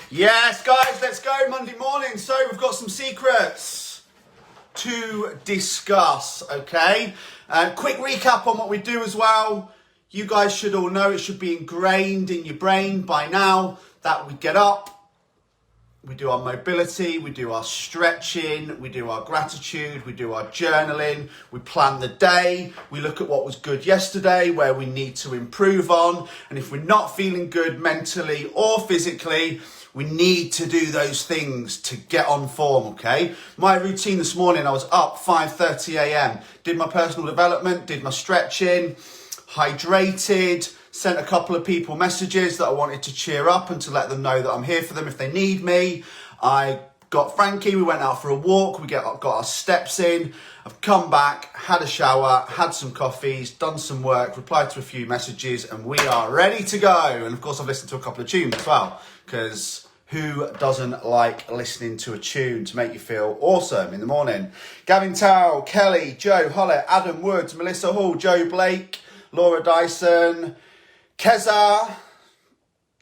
Yes, guys, let's go Monday morning. So we've got some secrets to discuss, okay? Quick recap on what we do as well. You guys should all know, it should be ingrained in your brain by now that we get up, we do our mobility, we do our stretching, we do our gratitude, we do our journaling, we plan the day, we look at what was good yesterday, where we need to improve on, and if we're not feeling good mentally or physically, we need to do those things to get on form, okay? My routine this morning, I was up 5:30 a.m, did my personal development, did my stretching, hydrated, sent a couple of people messages that I wanted to cheer up and to let them know that I'm here for them if they need me. I got Frankie, we went out for a walk, we got our steps in. I've come back, had a shower, had some coffees, done some work, replied to a few messages, and we are ready to go. And of course I've listened to a couple of tunes as well, because who doesn't like listening to a tune to make you feel awesome in the morning? Gavin Towell, Kelly, Joe Hollett, Adam Woods, Melissa Hall, Joe Blake, Laura Dyson, Keza,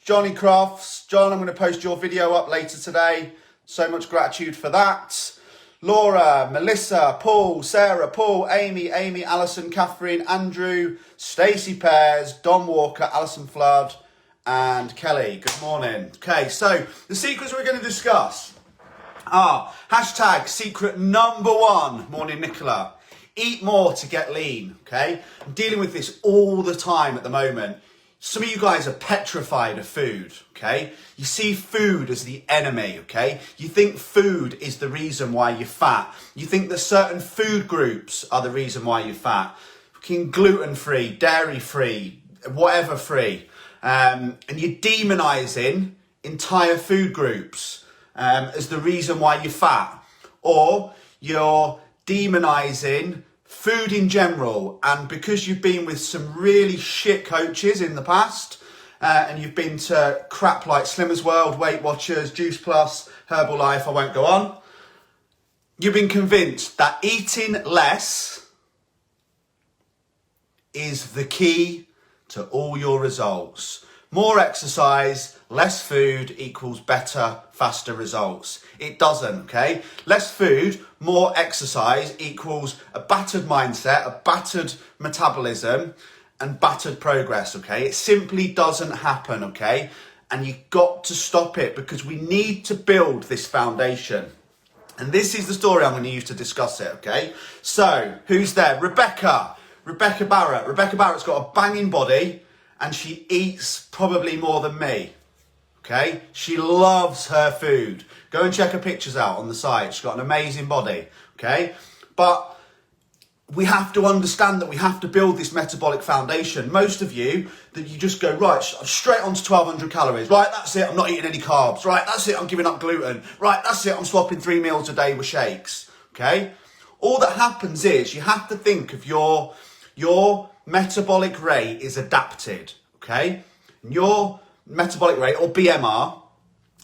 Johnny Crofts. John, I'm going to post your video up later today. So much gratitude for that. Laura, Melissa, Paul, Sarah, Paul, Amy, Alison, Catherine, Andrew, Stacey Pears, Don Walker, Alison Flood, and Kelly. Good morning. Okay, so the secrets we're going to discuss are hashtag secret number 1, morning Nicola. Eat more to get lean, okay? I'm dealing with this all the time at the moment. Some of you guys are petrified of food, okay? You see food as the enemy, okay? You think food is the reason why you're fat. You think that certain food groups are the reason why you're fat. Fucking gluten-free, dairy-free, whatever free. And you're demonising entire food groups as the reason why you're fat. Or you're demonising food in general, and because you've been with some really shit coaches in the past, and you've been to crap like Slimmers World, Weight Watchers, Juice Plus, Herbalife, I won't go on, you've been convinced that eating less is the key to all your results. More exercise, less food equals better, faster results. It doesn't, okay? Less food, more exercise equals a battered mindset, a battered metabolism, and battered progress, okay? It simply doesn't happen, okay? And you've got to stop it, because we need to build this foundation. And this is the story I'm going to use to discuss it, okay? So, who's there? Rebecca Barrett. Rebecca Barrett's got a banging body, and she eats probably more than me, okay? She loves her food. Go and check her pictures out on the site. She's got an amazing body, okay? But we have to understand that we have to build this metabolic foundation. Most of you, that you just go, right, straight on to 1,200 calories. Right, that's it, I'm not eating any carbs. Right, that's it, I'm giving up gluten. Right, that's it, I'm swapping 3 meals a day with shakes, okay? All that happens is you have to think of your metabolic rate is adapted, okay? Your metabolic rate, or BMR,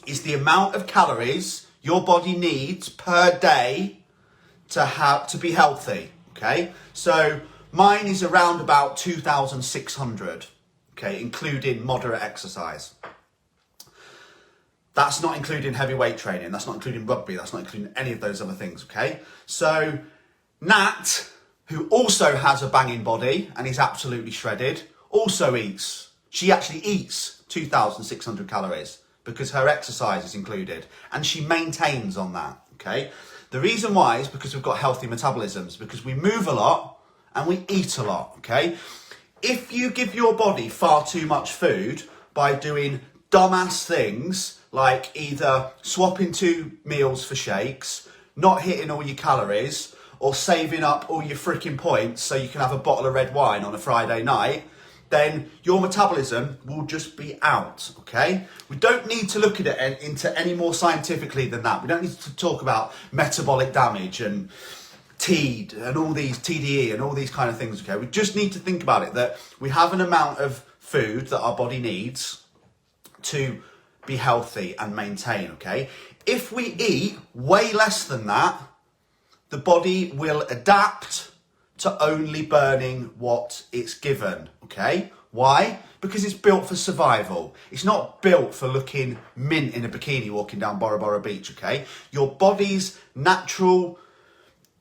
is the amount of calories your body needs per day to be healthy, okay? So mine is around about 2,600, okay, including moderate exercise. That's not including heavy weight training, that's not including rugby, that's not including any of those other things, okay? So Nat, who also has a banging body and is absolutely shredded, also eats. She actually eats 2,600 calories because her exercise is included, and she maintains on that, okay? The reason why is because we've got healthy metabolisms, because we move a lot and we eat a lot, okay? If you give your body far too much food by doing dumbass things like either swapping 2 meals for shakes, not hitting all your calories, or saving up all your freaking points so you can have a bottle of red wine on a Friday night, then your metabolism will just be out, okay? We don't need to look at it into any more scientifically than that. We don't need to talk about metabolic damage and TED and all these TDE and all these kind of things, okay? We just need to think about it, that we have an amount of food that our body needs to be healthy and maintain, okay? If we eat way less than that, the body will adapt to only burning what it's given, okay? Why? Because it's built for survival. It's not built for looking mint in a bikini walking down Bora Bora Beach, okay? Your body's natural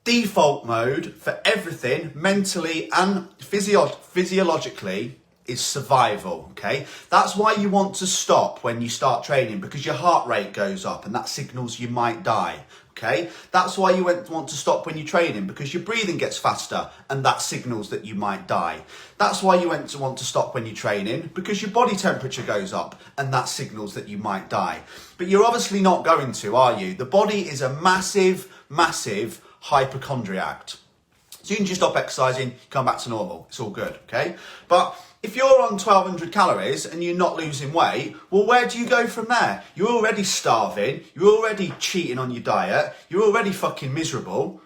default mode for everything, mentally and physiologically, is survival, okay? That's why you want to stop when you start training, because your heart rate goes up and that signals you might die, okay? That's why you want to stop when you're training, because your breathing gets faster and that signals that you might die. That's why you want to stop when you're training, because your body temperature goes up and that signals that you might die. But you're obviously not going to, are you? The body is a massive, massive hypochondriac. So you can just stop exercising, come back to normal. It's all good, okay? But if you're on 1,200 calories and you're not losing weight, well, where do you go from there? You're already starving. You're already cheating on your diet. You're already fucking miserable.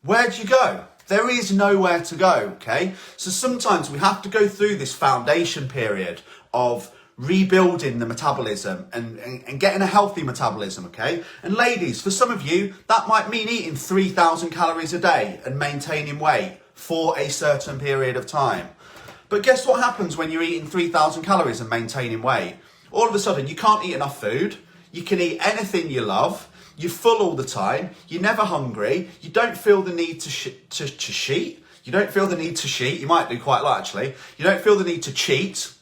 Where do you go? There is nowhere to go, okay? So sometimes we have to go through this foundation period of rebuilding the metabolism and getting a healthy metabolism, okay? And ladies, for some of you, that might mean eating 3,000 calories a day and maintaining weight for a certain period of time. But guess what happens when you're eating 3,000 calories and maintaining weight? All of a sudden, you can't eat enough food. You can eat anything you love. You're full all the time. You're never hungry. You don't feel the need to cheat. You don't feel the need to cheat. You might do quite a lot, actually. You don't feel the need to cheat.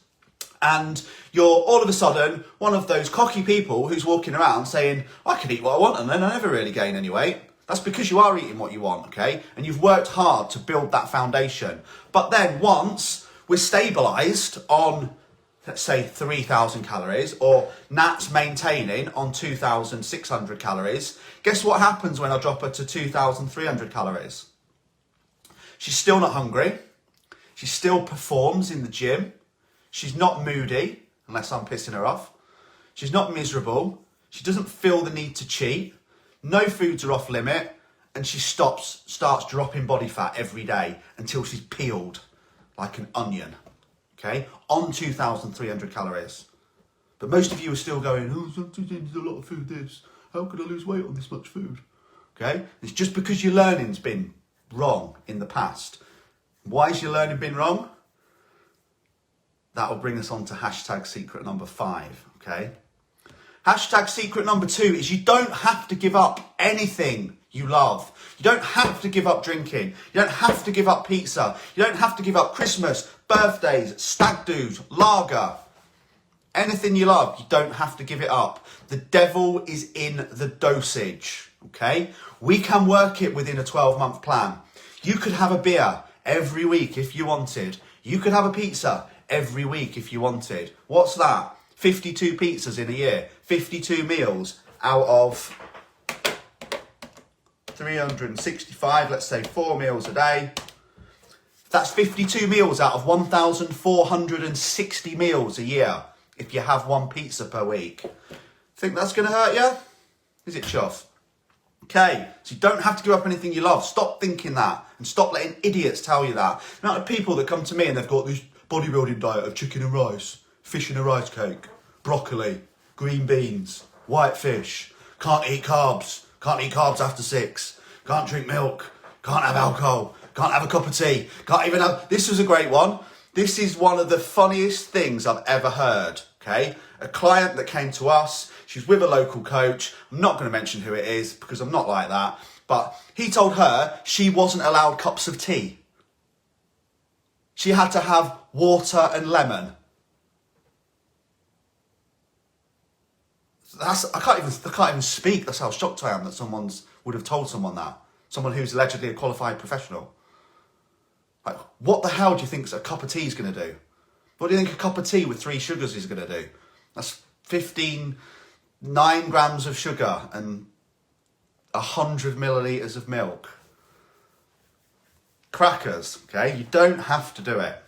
And you're all of a sudden one of those cocky people who's walking around saying, I can eat what I want and then I never really gain any weight. That's because you are eating what you want, okay? And you've worked hard to build that foundation. But then once we're stabilised on, let's say, 3,000 calories, or Nat's maintaining on 2,600 calories, guess what happens when I drop her to 2,300 calories? She's still not hungry. She still performs in the gym. She's not moody, unless I'm pissing her off. She's not miserable. She doesn't feel the need to cheat. No foods are off limit. And she starts dropping body fat every day until she's peeled like an onion, okay? On 2,300 calories. But most of you are still going, oh, sometimes a lot of food this. How could I lose weight on this much food? Okay? It's just because your learning's been wrong in the past. Why has your learning been wrong? That will bring us on to hashtag secret number 5, okay? Hashtag secret number 2 is you don't have to give up anything you love. You don't have to give up drinking. You don't have to give up pizza. You don't have to give up Christmas, birthdays, stag do's, lager. Anything you love, you don't have to give it up. The devil is in the dosage, okay? We can work it within a 12-month plan. You could have a beer every week if you wanted. You could have a pizza every week if you wanted. What's that? 52 pizzas in a year. 52 meals out of 365, let's say 4 meals a day. That's 52 meals out of 1,460 meals a year if you have one pizza per week. Think that's going to hurt you? Is it chuff? Okay, so you don't have to give up anything you love. Stop thinking that and stop letting idiots tell you that. The amount of people that come to me and they've got this bodybuilding diet of chicken and rice, fish and a rice cake, broccoli, green beans, white fish, can't eat carbs after 6, can't drink milk, can't have alcohol, can't have a cup of tea, can't even have... This was a great one. This is one of the funniest things I've ever heard, okay? A client that came to us, she's with a local coach. I'm not going to mention who it is because I'm not like that. But he told her she wasn't allowed cups of tea. She had to have water and lemon. I can't even speak. That's how shocked I am that someone would have told someone that. Someone who's allegedly a qualified professional. Like, what the hell do you think a cup of tea is going to do? What do you think a cup of tea with 3 sugars is going to do? That's 9 grams of sugar and 100 millilitres of milk. Crackers, okay? You don't have to do it.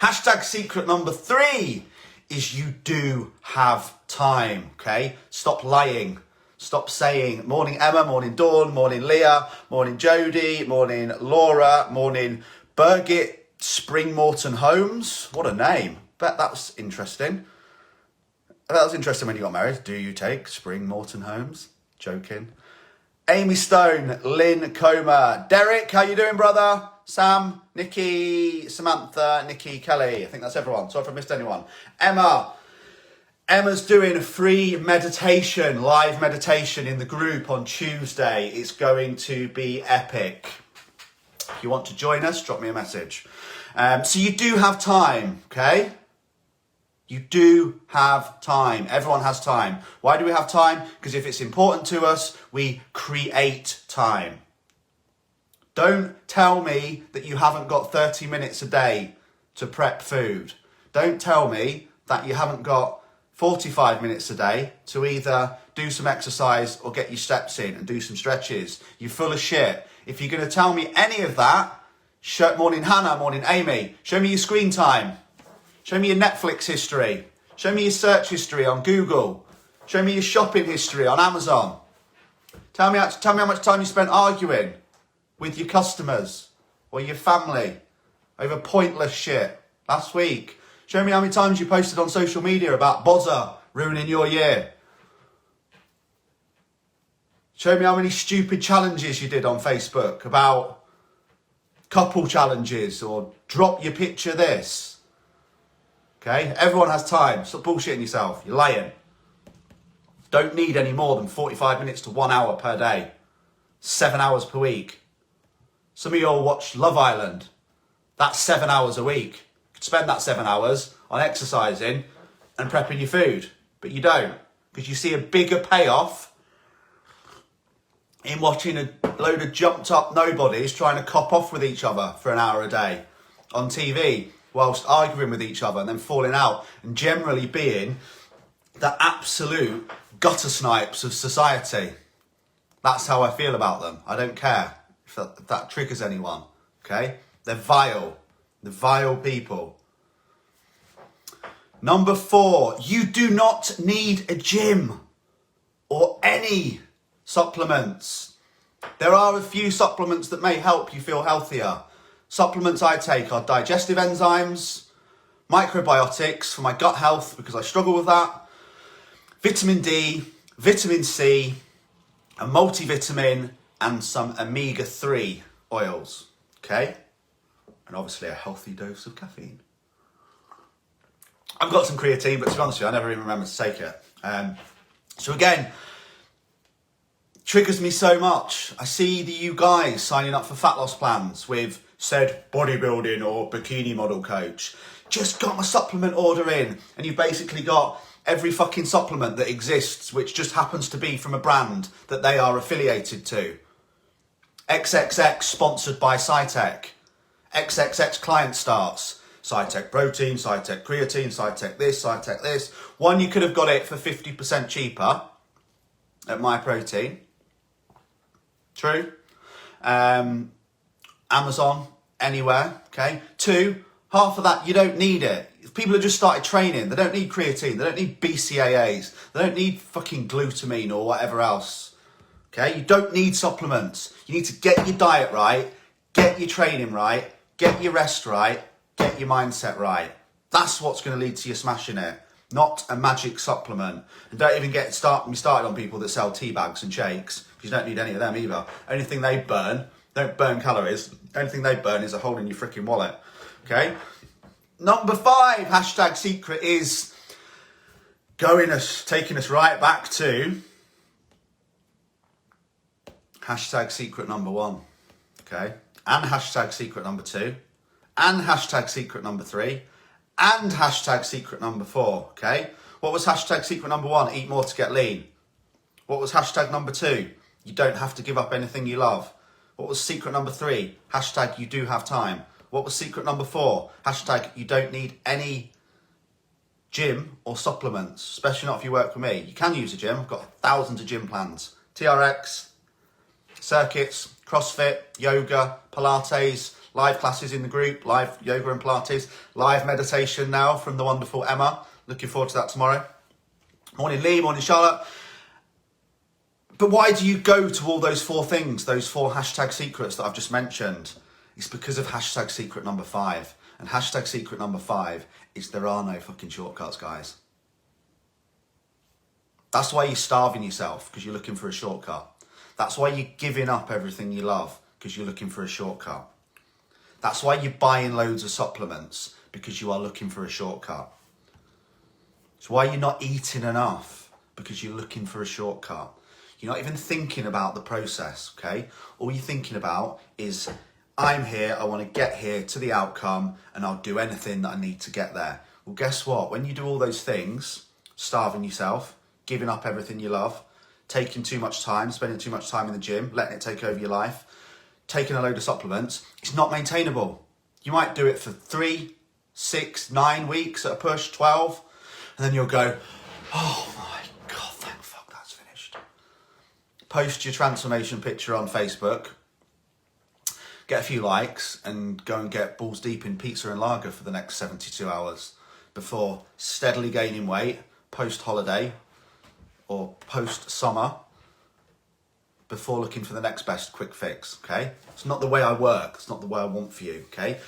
Hashtag secret number 3 is you do have time, okay? Stop lying. Stop saying, morning Emma, morning Dawn, morning Leah, morning Jodie, morning Laura, morning Birgit Springmorton Holmes. What a name. Bet that was interesting. That was interesting when you got married. Do you take Springmorton Holmes? Joking. Amy Stone, Lynn Comer. Derek, how you doing, brother? Sam, Nikki, Samantha, Nikki, Kelly. I think that's everyone. Sorry if I missed anyone. Emma's doing a free meditation, live meditation in the group on Tuesday. It's going to be epic. If you want to join us, drop me a message. So you do have time, okay? You do have time. Everyone has time. Why do we have time? Because if it's important to us, we create time. Don't tell me that you haven't got 30 minutes a day to prep food. Don't tell me that you haven't got 45 minutes a day to either do some exercise or get your steps in and do some stretches. You're full of shit. If you're going to tell me any of that, morning Hannah, morning Amy, show me your screen time. Show me your Netflix history. Show me your search history on Google. Show me your shopping history on Amazon. Tell me how much time you spent arguing with your customers or your family over pointless shit last week. Show me how many times you posted on social media about Bozza ruining your year. Show me how many stupid challenges you did on Facebook about couple challenges or drop your picture this. Okay, everyone has time. Stop bullshitting yourself. You're lying. Don't need any more than 45 minutes to 1 hour per day. 7 hours per week. Some of you all watch Love Island. That's 7 hours a week. You could spend that 7 hours on exercising and prepping your food. But you don't. Because you see a bigger payoff in watching a load of jumped up nobodies trying to cop off with each other for an hour a day on TV. Whilst arguing with each other and then falling out and generally being the absolute gutter snipes of society. That's how I feel about them. I don't care if that triggers anyone, okay? They're vile. They're vile people. Number 4, you do not need a gym or any supplements. There are a few supplements that may help you feel healthier. Supplements I take are digestive enzymes, microbiotics for my gut health because I struggle with that, vitamin D, vitamin C, a multivitamin and some omega-3 oils, okay? And obviously a healthy dose of caffeine. I've got some creatine, but to be honest with you, I never even remember to take it. So again, triggers me so much. I see you guys signing up for fat loss plans with said bodybuilding or bikini model coach. Just got my supplement order in and you've basically got every fucking supplement that exists which just happens to be from a brand that they are affiliated to. XXX sponsored by Cytec. XXX client starts. Cytec protein, Cytec creatine, Cytec this, Cytec this. One, you could have got it for 50% cheaper at My Protein. True. Amazon, anywhere, okay? 2, half of that, you don't need it. If people have just started training, they don't need creatine, they don't need BCAAs, they don't need fucking glutamine or whatever else, okay? You don't need supplements. You need to get your diet right, get your training right, get your rest right, get your mindset right. That's what's going to lead to you smashing it, not a magic supplement. And don't even get me started on people that sell tea bags and shakes, because you don't need any of them either. Only thing they burn, don't burn calories. The only thing they burn is a hole in your freaking wallet. Okay? Number 5, hashtag secret is taking us right back to hashtag secret number 1. Okay? And hashtag secret number 2. And hashtag secret number 3. And hashtag secret number 4. Okay? What was hashtag secret number 1? Eat more to get lean. What was hashtag number 2? You don't have to give up anything you love. What was secret number 3? Hashtag you do have time. What was secret number 4? Hashtag you don't need any gym or supplements, especially not if you work with me. You can use a gym. I've got thousands of gym plans. TRX, circuits, CrossFit, yoga, Pilates, live classes in the group, live yoga and Pilates, live meditation now from the wonderful Emma. Looking forward to that tomorrow. Morning Lee, morning Charlotte. But why do you go to all those 4 things, those 4 hashtag secrets that I've just mentioned? It's because of hashtag secret number 5. And hashtag secret number 5 is there are no fucking shortcuts, guys. That's why you're starving yourself, because you're looking for a shortcut. That's why you're giving up everything you love, because you're looking for a shortcut. That's why you're buying loads of supplements, because you are looking for a shortcut. It's why you're not eating enough, because you're looking for a shortcut. You're not even thinking about the process, okay? All you're thinking about is, I'm here, I want to get here to the outcome, and I'll do anything that I need to get there. Well, guess what? When you do all those things, starving yourself, giving up everything you love, taking too much time, spending too much time in the gym, letting it take over your life, taking a load of supplements, it's not maintainable. You might do it for 3, 6, 9 weeks at a push, 12, and then you'll go, oh my God, thank fuck that's finished. Post your transformation picture on Facebook, get a few likes, and go and get balls deep in pizza and lager for the next 72 hours before steadily gaining weight post-holiday or post-summer, before looking for the next best quick fix, okay? It's not the way I work. It's not the way I want for you, okay?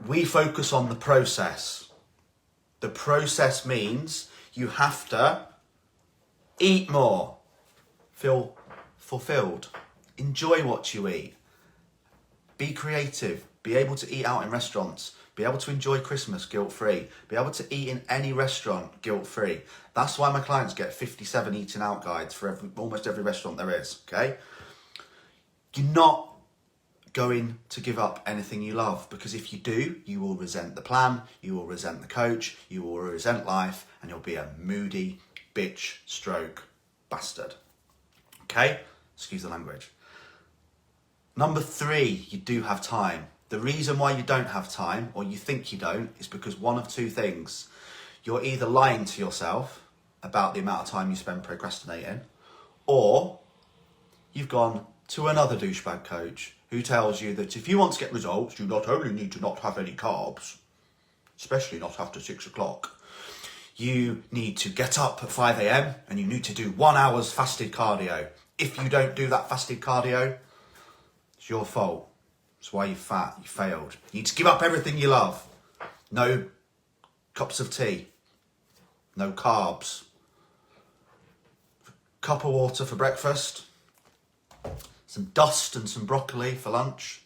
We focus on the process. The process means you have to eat more, feel fulfilled, enjoy what you eat, be creative, be able to eat out in restaurants, be able to enjoy Christmas guilt-free, be able to eat in any restaurant guilt-free. That's why my clients get 57 eating out guides for almost every restaurant there is, okay? You're not going to give up anything you love, because if you do, you will resent the plan, you will resent the coach, you will resent life, and you'll be a moody bitch stroke bastard, okay? Excuse the language. Number 3, you do have time. The reason why you don't have time, or you think you don't, is because one of two things. You're either lying to yourself about the amount of time you spend procrastinating, or you've gone to another douchebag coach who tells you that if you want to get results, you not only need to not have any carbs, especially not after 6 o'clock, you need to get up at 5 a.m. and you need to do 1 hour's fasted cardio. If you don't do that fasted cardio, it's your fault. It's why you're fat, you failed. You need to give up everything you love. No cups of tea, no carbs, cup of water for breakfast, some dust and some broccoli for lunch,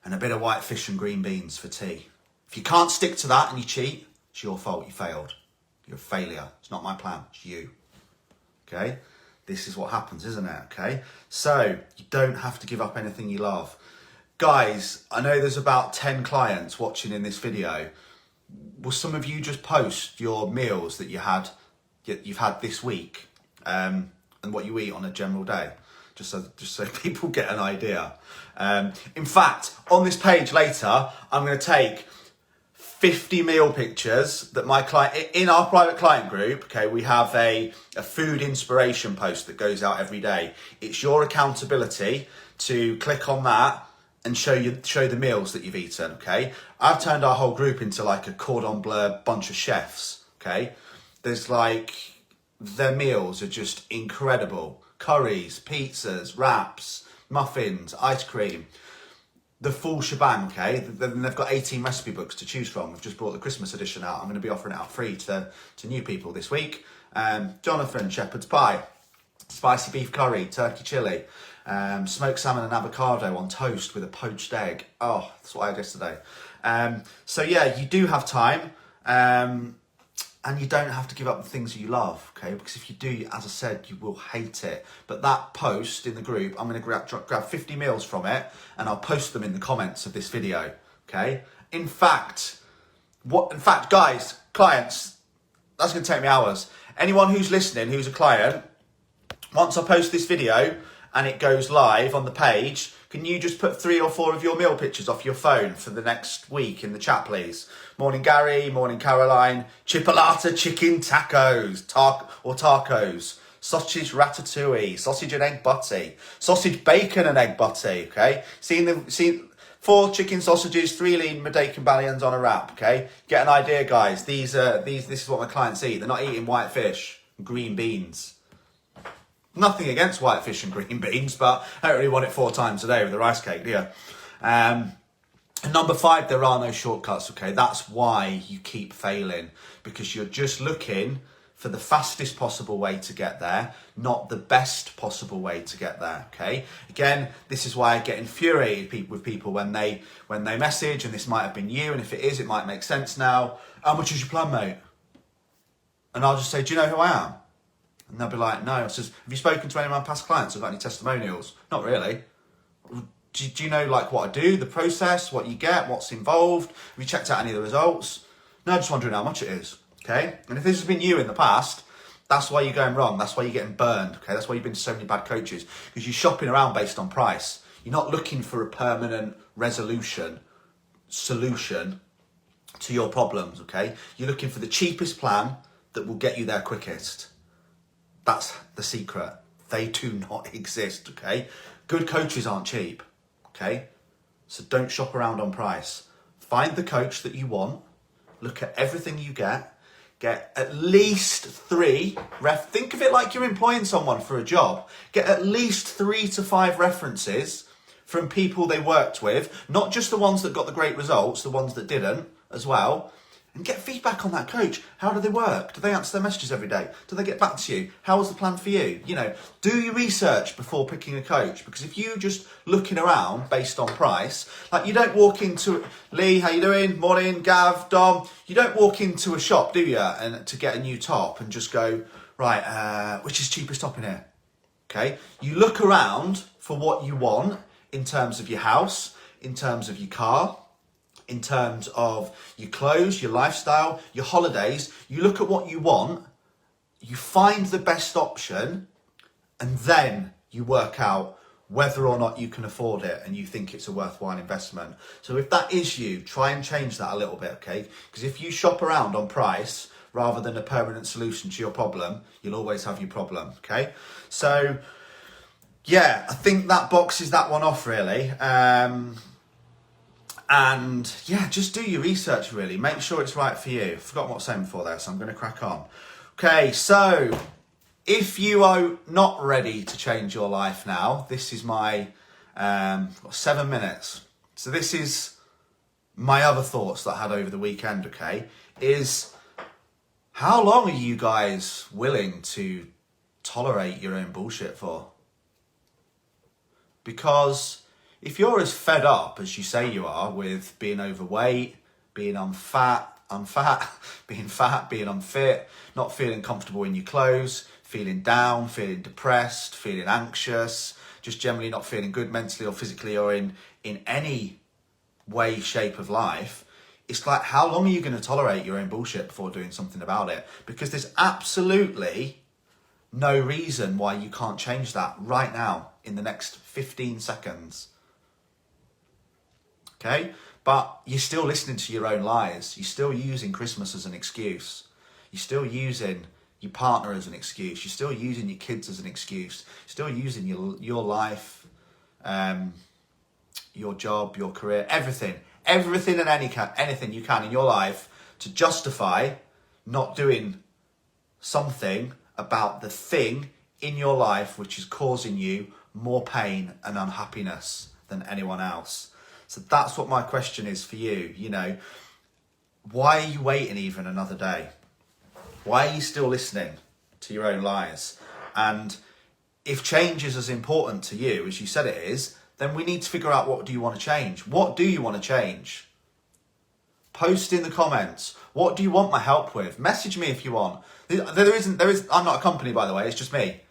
and a bit of white fish and green beans for tea. If you can't stick to that and you cheat, it's your fault, you failed. You're a failure. It's not my plan, it's you. Okay? This is what happens, isn't it? Okay? So, you don't have to give up anything you love. Guys, I know there's about 10 clients watching in this video. Will some of you just post your meals that you've had this week, and what you eat on a general day, just so people get an idea? In fact, on this page later, I'm going to take 50 meal pictures that my client, in our private client group, okay, we have a food inspiration post that goes out every day. It's your accountability to click on that and show the meals that you've eaten, okay? I've turned our whole group into like a cordon bleu bunch of chefs, okay? There's like, their meals are just incredible. Curries, pizzas, wraps, muffins, ice cream, the full shebang, okay? Then they've got 18 recipe books to choose from. We've just brought the Christmas edition out. I'm gonna be offering it out free to new people this week. Jonathan, shepherd's pie, spicy beef curry, turkey chili, smoked salmon and avocado on toast with a poached egg. Oh, that's what I had yesterday. So yeah, you do have time, and you don't have to give up the things that you love, okay? Because if you do, as I said, you will hate it. But that post in the group, I'm going to grab 50 meals from it, and I'll post them in the comments of this video, okay? In fact, guys, clients, that's going to take me hours. Anyone who's listening, who's a client, once I post this video and it goes live on the page, can you just put 3 or 4 of your meal pictures off your phone for the next week in the chat, please? Morning, Gary. Morning, Caroline. Chipolata chicken tacos, tacos. Sausage ratatouille, sausage and egg butty, sausage bacon and egg butty, okay? Seen 4 chicken sausages, 3 lean Medakan balians on a wrap, okay? Get an idea, guys. This is what my clients eat. They're not eating white fish and green beans. Nothing against white fish and green beans, but I don't really want it 4 times a day with a rice cake, do you? And number 5, there are no shortcuts, okay? That's why you keep failing, because you're just looking for the fastest possible way to get there, not the best possible way to get there, okay? Again, this is why I get infuriated with people when they message, and this might have been you, and if it is, it might make sense now. How much is your plan, mate? And I'll just say, do you know who I am? And they'll be like, no. I says, have you spoken to any of my past clients or got any testimonials? Not really. Do you know like what I do, the process, what you get, what's involved? Have you checked out any of the results? No, I'm just wondering how much it is, okay? And if this has been you in the past, that's why you're going wrong. That's why you're getting burned, okay? That's why you've been to so many bad coaches, because you're shopping around based on price. You're not looking for a permanent solution to your problems, okay? You're looking for the cheapest plan that will get you there quickest. That's the secret. They do not exist, okay? Good coaches aren't cheap, okay? So don't shop around on price. Find the coach that you want. Look at everything you get at least 3, think of it like you're employing someone for a job. Get at least 3 to 5 references from people they worked with, not just the ones that got the great results, the ones that didn't as well, and get feedback on that coach. How do they work? Do they answer their messages every day? Do they get back to you? How was the plan for you? You know, do your research before picking a coach, because if you just looking around based on price, like you don't walk into, Lee, how you doing? Morning, Gav, Dom. You don't walk into a shop, do you? And to get a new top and just go, right, which is cheapest top in here? Okay. You look around for what you want in terms of your house, in terms of your car, in terms of your clothes, your lifestyle, your holidays. You look at what you want, you find the best option, and then you work out whether or not you can afford it and you think it's a worthwhile investment. So if that is you, try and change that a little bit, okay? Because if you shop around on price rather than a permanent solution to your problem, you'll always have your problem, okay? So yeah, I think that boxes that one off really. And yeah, just do your research really. Make sure it's right for you. Forgot what I was saying before there, so I'm going to crack on. Okay, so if you are not ready to change your life now, this is my 7 minutes. So this is my other thoughts that I had over the weekend, okay, is how long are you guys willing to tolerate your own bullshit for? Because if you're as fed up as you say you are with being overweight, being being fat, being unfit, not feeling comfortable in your clothes, feeling down, feeling depressed, feeling anxious, just generally not feeling good mentally or physically or in any way, shape of life, it's like, how long are you going to tolerate your own bullshit before doing something about it? Because there's absolutely no reason why you can't change that right now in the next 15 seconds. Okay, but you're still listening to your own lies. You're still using Christmas as an excuse. You're still using your partner as an excuse. You're still using your kids as an excuse. You're still using your life, your job, your career, everything and anything you can in your life to justify not doing something about the thing in your life which is causing you more pain and unhappiness than anyone else. So that's what my question is for you. You know, why are you waiting even another day? Why are you still listening to your own lies? And if change is as important to you as you said it is, then we need to figure out, what do you want to change? What do you want to change? Post in the comments. What do you want my help with? Message me if you want. I'm not a company, by the way, it's just me.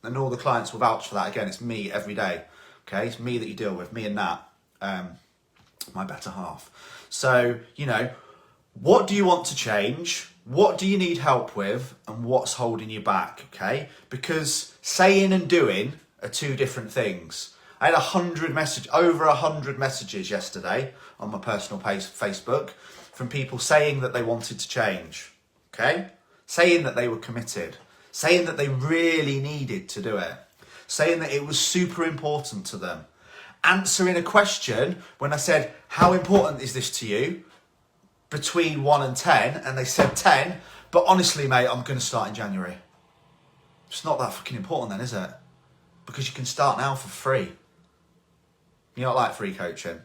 And all the clients will vouch for that. Again, it's me every day. Okay, it's me that you deal with, me and Nat. My better half. So, you know, what do you want to change? What do you need help with? And what's holding you back? Okay, because saying and doing are two different things. I had over 100 messages yesterday on my personal Facebook from people saying that they wanted to change. Okay, saying that they were committed, saying that they really needed to do it, saying that it was super important to them. Answering a question when I said, how important is this to you? Between 1 and 10, and they said 10, but honestly, mate, I'm going to start in January. It's not that fucking important then, is it? Because you can start now for free. You not like free coaching?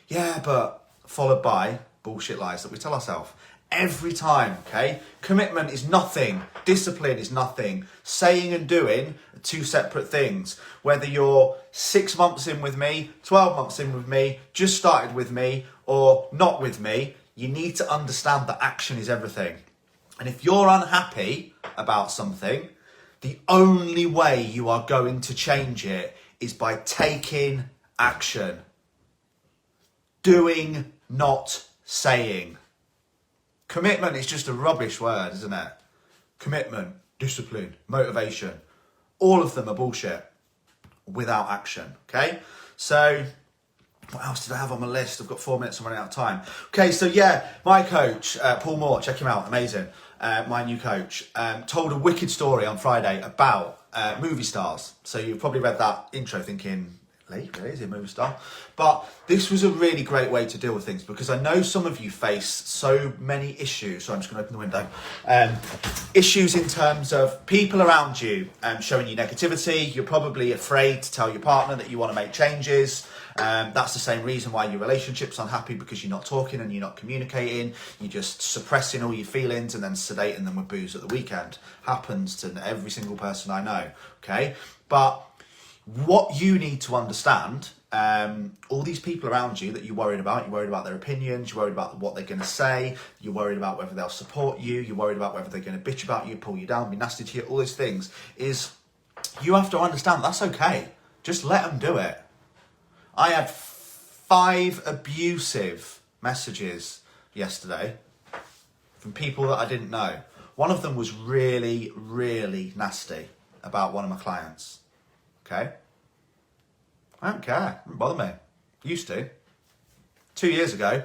Yeah, but followed by bullshit lies that we tell ourselves. Every time, okay? Commitment is nothing. Discipline is nothing. Saying and doing are two separate things. Whether you're 6 months in with me, 12 months in with me, just started with me, or not with me, you need to understand that action is everything. And if you're unhappy about something, the only way you are going to change it is by taking action. Doing, not saying. Commitment is just a rubbish word, isn't it? Commitment, discipline, motivation. All of them are bullshit without action, okay? So, what else did I have on my list? I've got 4 minutes, I'm running out of time. Okay, so yeah, my coach, Paul Moore, check him out, amazing. My new coach, told a wicked story on Friday about movie stars. So you've probably read that intro thinking, Lee, really, is he a movie star? But this was a really great way to deal with things, because I know some of you face so many issues. So I'm just going to open the window. Issues in terms of people around you showing you negativity. You're probably afraid to tell your partner that you want to make changes. That's the same reason why your relationship's unhappy, because you're not talking and you're not communicating. You're just suppressing all your feelings and then sedating them with booze at the weekend. Happens to every single person I know, okay? But what you need to understand, all these people around you that you're worried about their opinions, you're worried about what they're going to say, you're worried about whether they'll support you, you're worried about whether they're going to bitch about you, pull you down, be nasty to you, all these things, is you have to understand that's okay. Just let them do it. I had 5 abusive messages yesterday from people that I didn't know. One of them was really, really nasty about one of my clients. Okay? I don't care. It doesn't bother me. Used to. 2 years ago,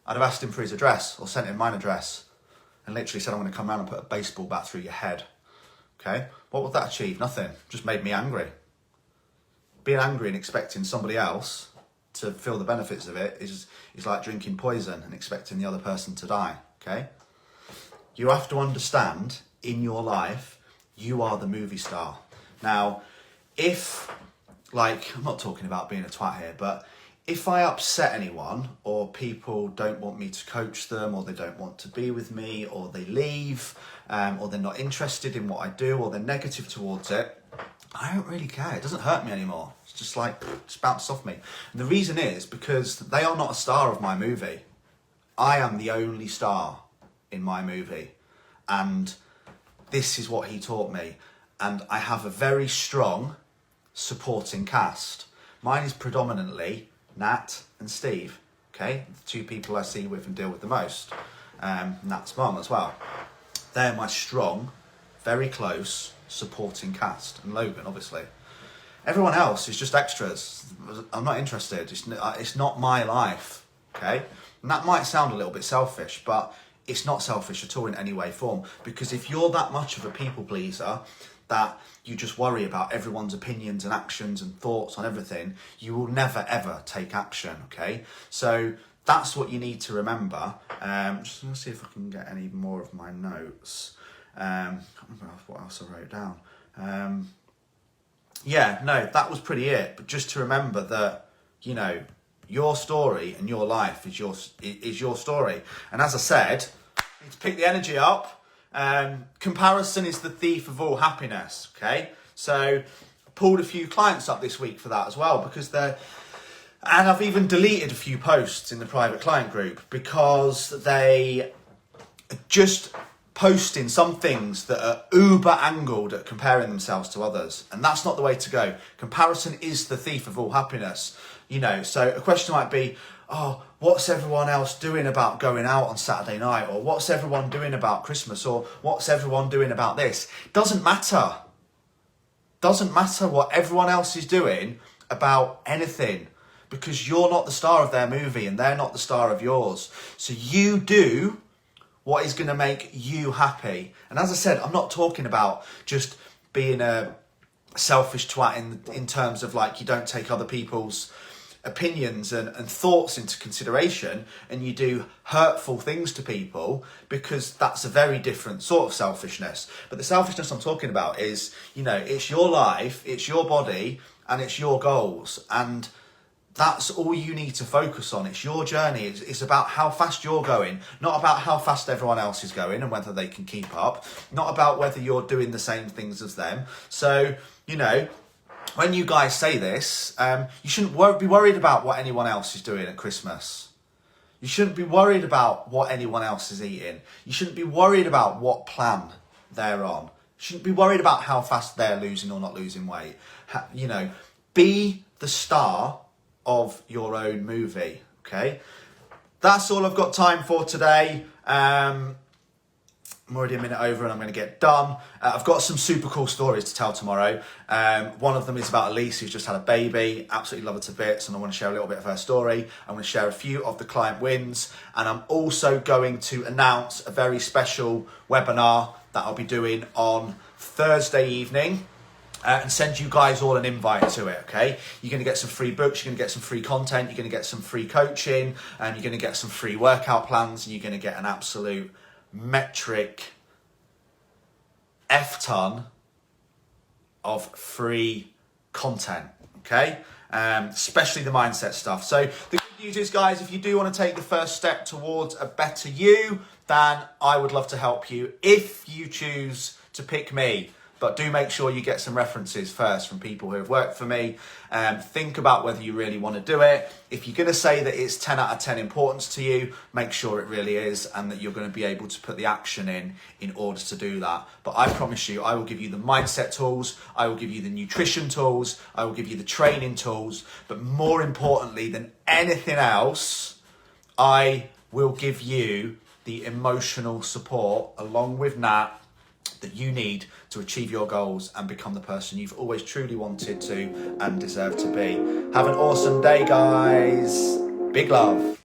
I'd have asked him for his address or sent him my address and literally said, I'm going to come round and put a baseball bat through your head. Okay? What would that achieve? Nothing. Just made me angry. Being angry and expecting somebody else to feel the benefits of it is like drinking poison and expecting the other person to die. Okay? You have to understand, in your life, you are the movie star. Now, if, like, I'm not talking about being a twat here, but if I upset anyone, or people don't want me to coach them, or they don't want to be with me, or they leave, or they're not interested in what I do, or they're negative towards it, I don't really care. It doesn't hurt me anymore. It's just like, just bounce off me. And the reason is because they are not a star of my movie. I am the only star in my movie. And this is what he taught me. And I have a very strong supporting cast. Mine is predominantly Nat and Steve, okay? The 2 people I see with and deal with the most. Nat's mum as well. They're my strong, very close supporting cast. And Logan, obviously. Everyone else is just extras. I'm not interested. It's not my life, okay? And that might sound a little bit selfish, but it's not selfish at all in any way, form. Because if you're that much of a people pleaser, that you just worry about everyone's opinions and actions and thoughts on everything, you will never ever take action, okay? So that's what you need to remember. Just going to see if I can get any more of my notes. I can't remember what else I wrote down. Yeah, no, that was pretty it. But just to remember that, you know, your story and your life is your story. And as I said, you need to pick the energy up. Comparison is the thief of all happiness, okay? So I pulled a few clients up this week for that as well, because and I've even deleted a few posts in the private client group because they are just posting some things that are uber angled at comparing themselves to others. And that's not the way to go. Comparison is the thief of all happiness. You know, so a question might be, oh, what's everyone else doing about going out on Saturday night? Or what's everyone doing about Christmas? Or what's everyone doing about this? Doesn't matter. Doesn't matter what everyone else is doing about anything, because you're not the star of their movie and they're not the star of yours. So you do what is going to make you happy. And as I said, I'm not talking about just being a selfish twat in terms of like you don't take other people's opinions and thoughts into consideration and you do hurtful things to people, because that's a very different sort of selfishness. But the selfishness I'm talking about is, you know, it's your life, it's your body, and it's your goals. And That's all you need to focus on. It's your journey. It's about how fast you're going, not about how fast everyone else is going and whether they can keep up, not about whether you're doing the same things as them. So, you know, when you guys say this, you shouldn't be worried about what anyone else is doing at Christmas. You shouldn't be worried about what anyone else is eating. You shouldn't be worried about what plan they're on. You shouldn't be worried about how fast they're losing or not losing weight. You know, be the star of your own movie. Okay, that's all I've got time for today. I'm already a minute over and I'm going to get done. I've got some super cool stories to tell tomorrow. One of them is about Elise, who's just had a baby. Absolutely love her to bits, and I want to share a little bit of her story. I'm going to share a few of the client wins, and I'm also going to announce a very special webinar that I'll be doing on Thursday evening. And send you guys all an invite to it, okay? You're going to get some free books, you're going to get some free content, you're going to get some free coaching, and you're going to get some free workout plans, and you're going to get an absolute metric F-ton of free content, okay? Especially the mindset stuff. So the good news is, guys, if you do want to take the first step towards a better you, then I would love to help you if you choose to pick me. But do make sure you get some references first from people who have worked for me. Think about whether you really want to do it. If you're going to say that it's 10 out of 10 importance to you, make sure it really is, and that you're going to be able to put the action in order to do that. But I promise you, I will give you the mindset tools, I will give you the nutrition tools, I will give you the training tools, but more importantly than anything else, I will give you the emotional support along with Nat that you need to achieve your goals and become the person you've always truly wanted to and deserve to be. Have an awesome day, guys. Big love.